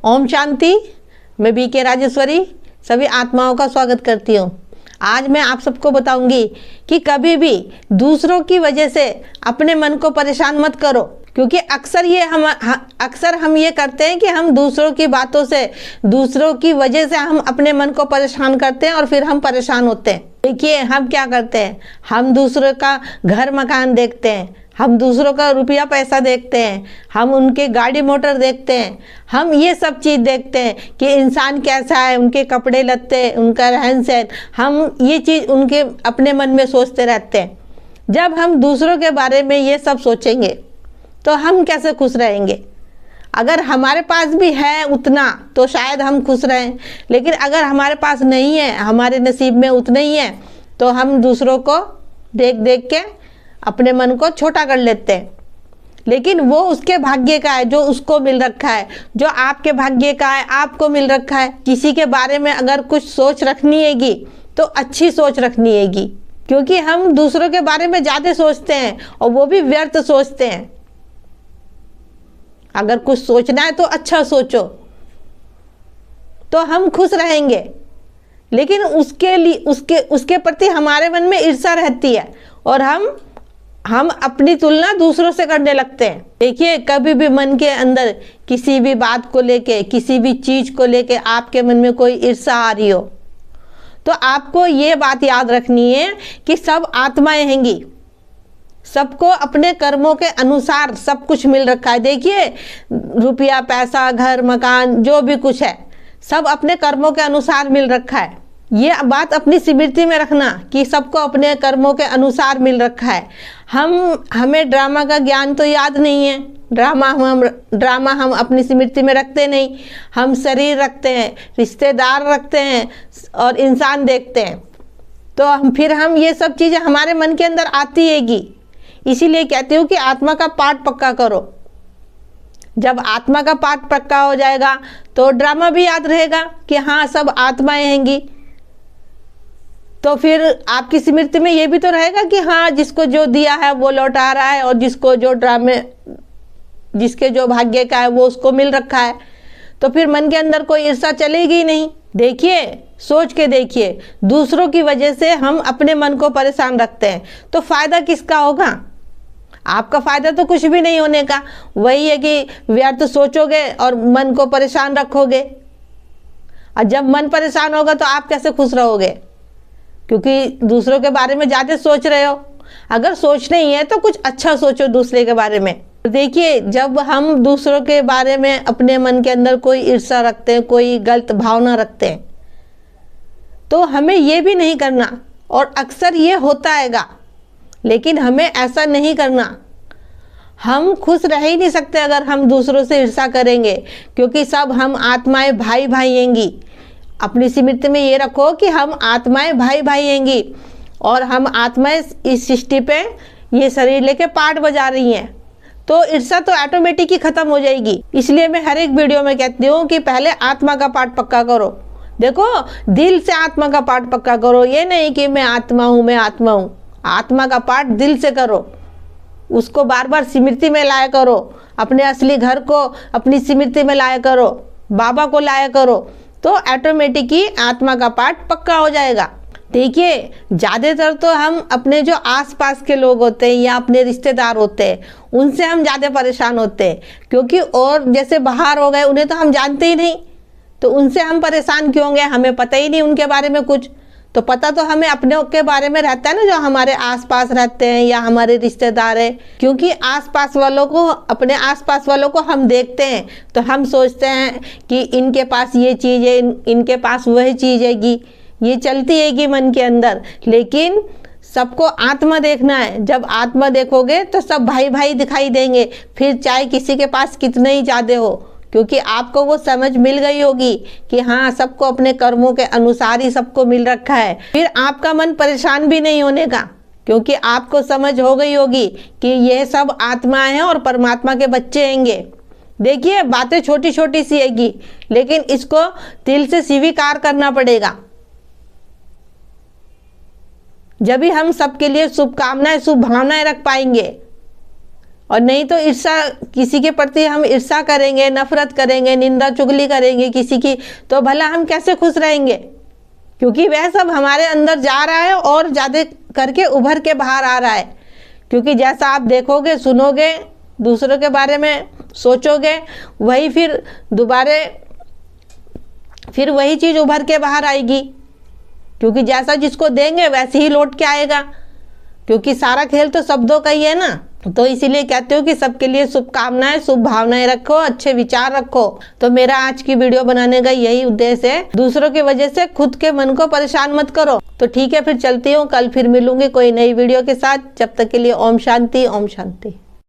ओम शांति। मैं बीके राजेश्वरी सभी आत्माओं का स्वागत करती हूँ। आज मैं आप सबको बताऊंगी कि कभी भी दूसरों की वजह से अपने मन को परेशान मत करो, क्योंकि अक्सर हम ये करते हैं कि हम दूसरों की बातों से, दूसरों की वजह से हम अपने मन को परेशान करते हैं और फिर हम परेशान होते हैं। देखिए हम क्या करते हैं, हम दूसरों का घर मकान देखते हैं, हम दूसरों का रुपया पैसा देखते हैं, हम उनके गाड़ी मोटर देखते हैं, हम ये सब चीज़ देखते हैं कि इंसान कैसा है, उनके कपड़े लत्ते, उनका रहन सहन, हम ये चीज़ उनके अपने मन में सोचते रहते हैं। जब हम दूसरों के बारे में ये सब सोचेंगे तो हम कैसे खुश रहेंगे? अगर हमारे पास भी है उतना तो शायद हम खुश रहें, लेकिन अगर हमारे पास नहीं है, हमारे नसीब में उतना ही है, तो हम दूसरों को देख देख के अपने मन को छोटा कर लेते हैं। लेकिन वो उसके भाग्य का है जो उसको मिल रखा है, जो आपके भाग्य का है आपको मिल रखा है। किसी के बारे में अगर कुछ सोच रखनी हैगी तो अच्छी सोच रखनी हैगी, क्योंकि हम दूसरों के बारे में ज़्यादा सोचते हैं और वो भी व्यर्थ सोचते हैं। अगर कुछ सोचना है तो अच्छा सोचो, तो हम खुश रहेंगे। लेकिन उसके लिए उसके प्रति हमारे मन में ईर्ष्या रहती है और हम अपनी तुलना दूसरों से करने लगते हैं। देखिए कभी भी मन के अंदर किसी भी बात को लेके, किसी भी चीज़ को लेके आपके मन में कोई ईर्ष्या आ रही हो तो आपको ये बात याद रखनी है कि सब आत्माएं हैंगी, सबको अपने कर्मों के अनुसार सब कुछ मिल रखा है। देखिए रुपया पैसा घर मकान जो भी कुछ है सब अपने कर्मों के अनुसार मिल रखा है। ये बात अपनी स्मृति में रखना कि सबको अपने कर्मों के अनुसार मिल रखा है। हमें ड्रामा का ज्ञान तो याद नहीं है, ड्रामा हम अपनी स्मृति में रखते नहीं। हम शरीर रखते हैं, रिश्तेदार रखते हैं और इंसान देखते हैं, तो फिर हम ये सब चीज़ें हमारे मन के अंदर आती हैगी। इसीलिए कहती हूँ कि आत्मा का पाठ पक्का करो। जब आत्मा का पाठ पक्का हो जाएगा तो ड्रामा भी याद रहेगा कि हाँ सब आत्माएं हैंगी, तो फिर आपकी स्मृति में ये भी तो रहेगा कि हाँ जिसको जो दिया है वो लौटा रहा है और जिसको जो जिसके जो भाग्य का है वो उसको मिल रखा है, तो फिर मन के अंदर कोई ईर्ष्या चलेगी ही नहीं। देखिए सोच के देखिए, दूसरों की वजह से हम अपने मन को परेशान रखते हैं तो फायदा किसका होगा? आपका फायदा तो कुछ भी नहीं होने का। वही है कि व्यर्थ सोचोगे और मन को परेशान रखोगे, और जब मन परेशान होगा तो आप कैसे खुश रहोगे? क्योंकि दूसरों के बारे में ज़्यादा सोच रहे हो। अगर सोचना ही है तो कुछ अच्छा सोचो दूसरे के बारे में। देखिए जब हम दूसरों के बारे में अपने मन के अंदर कोई ईर्ष्या रखते हैं, कोई गलत भावना रखते हैं, तो हमें ये भी नहीं करना। और अक्सर ये होता हैगा, लेकिन हमें ऐसा नहीं करना। हम खुश रह ही नहीं सकते अगर हम दूसरों से ईर्ष्या करेंगे, क्योंकि सब हम आत्माएं भाई भाई हैंगी। अपनी स्मृति में ये रखो कि हम आत्माएं भाई भाई हैंगी और हम आत्माएं इस सृष्टि पे ये शरीर लेके पाठ बजा रही हैं, तो ईर्ष्या तो ऑटोमेटिक ही खत्म हो जाएगी। इसलिए मैं हर एक वीडियो में कहती हूँ कि पहले आत्मा का पाठ पक्का करो। देखो दिल से आत्मा का पाठ पक्का करो, ये नहीं कि मैं आत्मा हूँ, मैं आत्मा हूँ। आत्मा का पाठ दिल से करो, उसको बार बार स्मृति में लाया करो, अपने असली घर को अपनी स्मृति में लाया करो, बाबा को लाया करो, तो ऑटोमेटिक ही आत्मा का पाठ पक्का हो जाएगा। देखिए ज़्यादातर तो हम अपने जो आसपास के लोग होते हैं या अपने रिश्तेदार होते हैं उनसे हम ज़्यादा परेशान होते हैं, क्योंकि और जैसे बाहर हो गए उन्हें तो हम जानते ही नहीं, तो उनसे हम परेशान क्यों होंगे? हमें पता ही नहीं उनके बारे में कुछ। तो पता तो हमें अपने के बारे में रहता है ना, जो हमारे आसपास रहते हैं या हमारे रिश्तेदार हैं। क्योंकि आसपास वालों को, अपने आसपास वालों को हम देखते हैं तो हम सोचते हैं कि इनके पास ये चीज़ है, इनके पास वह चीज़ हैगी, ये चलती हैगी मन के अंदर। लेकिन सबको आत्मा देखना है। जब आत्मा देखोगे तो सब भाई भाई दिखाई देंगे, फिर चाहे किसी के पास कितना ही ज़्यादा हो, क्योंकि आपको वो समझ मिल गई होगी कि हाँ सबको अपने कर्मों के अनुसार ही सबको मिल रखा है। फिर आपका मन परेशान भी नहीं होने का, क्योंकि आपको समझ हो गई होगी कि यह सब आत्माएं हैं और परमात्मा के बच्चे हैंगे। देखिए बातें छोटी छोटी सी हैगी, लेकिन इसको दिल से स्वीकार करना पड़ेगा। जब भी हम सबके लिए शुभकामनाएं, शुभ भावनाएं रख पाएंगे और नहीं तो ईर्ष्या, किसी के प्रति हम ईर्ष्या करेंगे, नफरत करेंगे, निंदा चुगली करेंगे किसी की, तो भला हम कैसे खुश रहेंगे? क्योंकि वह सब हमारे अंदर जा रहा है और ज़्यादा करके उभर के बाहर आ रहा है। क्योंकि जैसा आप देखोगे, सुनोगे, दूसरों के बारे में सोचोगे, वही फिर दोबारा फिर वही चीज़ उभर के बाहर आएगी। क्योंकि जैसा जिसको देंगे वैसे ही लौट के आएगा। क्योंकि सारा खेल तो शब्दों का ही है ना। तो इसीलिए कहते हो कि सबके लिए शुभकामनाएं, शुभ भावनाएं रखो, अच्छे विचार रखो। तो मेरा आज की वीडियो बनाने का यही उद्देश्य है। दूसरों की वजह से खुद के मन को परेशान मत करो। तो ठीक है, फिर चलती हूँ, कल फिर मिलूंगी कोई नई वीडियो के साथ। जब तक के लिए ओम शांति, ओम शांति।